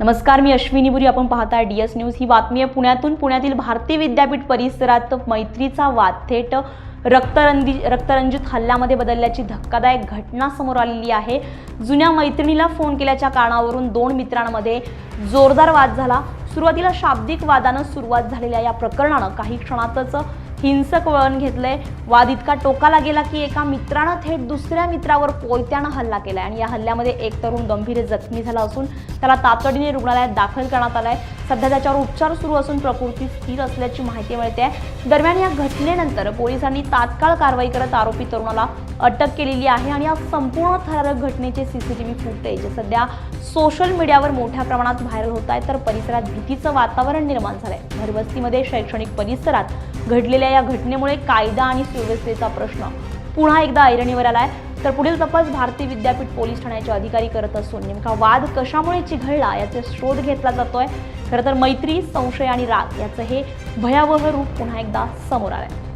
नमस्कार, मी अश्विनी बुरी. आपण पाहताय DS न्यूज. ही बातमी आहे पुण्यातून. पुण्यातील भारती विद्यापीठ परिसरात मैत्रीचा वाद थेट रक्तरंजित हल्ल्यामध्ये बदलल्याची धक्कादायक घटना समोर आलेली आहे. जुन्या मैत्रिणीला फोन केल्याच्या कारणावरून दोन मित्रांमध्ये जोरदार वाद झाला. सुरुवातीला शाब्दिक वादानं सुरुवात झालेल्या या प्रकरणानं काही क्षणातच हिंसक वळण घेतलंय. वाद इतका टोकाला गेला की एका मित्रानं थेट दुसऱ्या मित्रावर कोयत्यानं हल्ला केलाय आणि या हल्ल्यामध्ये एक तरुण गंभीर जखमी झाला असून त्याला तातडीने रुग्णालयात दाखल करण्यात आलाय. सध्या त्याच्यावर उपचार सुरू असून प्रकृती स्थिर असल्याची माहिती मिळते. दरम्यान या घटनेनंतर पोलिसांनी तात्काळ कारवाई करत आरोपी तरुणाला अटक केलेली आहे आणि या संपूर्ण थरारक घटनेचे CCTV फुटेज सध्या सोशल मीडियावर मोठ्या प्रमाणात व्हायरल होत आहे. तर परिसरात भीतीचं वातावरण निर्माण झालंय. भरवस्तीमध्ये शैक्षणिक परिसरात घडलेल्या या घटनेमुळे कायदा आणि सुव्यवस्थेचा प्रश्न पुन्हा एकदा ऐरणीवर आलाय. तर पुढील तपास भारती विद्यापीठ पोलीस ठाण्याचे अधिकारी करत असून नेमका वाद कशामुळे चिघळला याचा शोध घेतला जातोय. खरं तर मैत्री, संशय आणि राग याचं हे भयावह रूप पुन्हा एकदा समोर आलंय.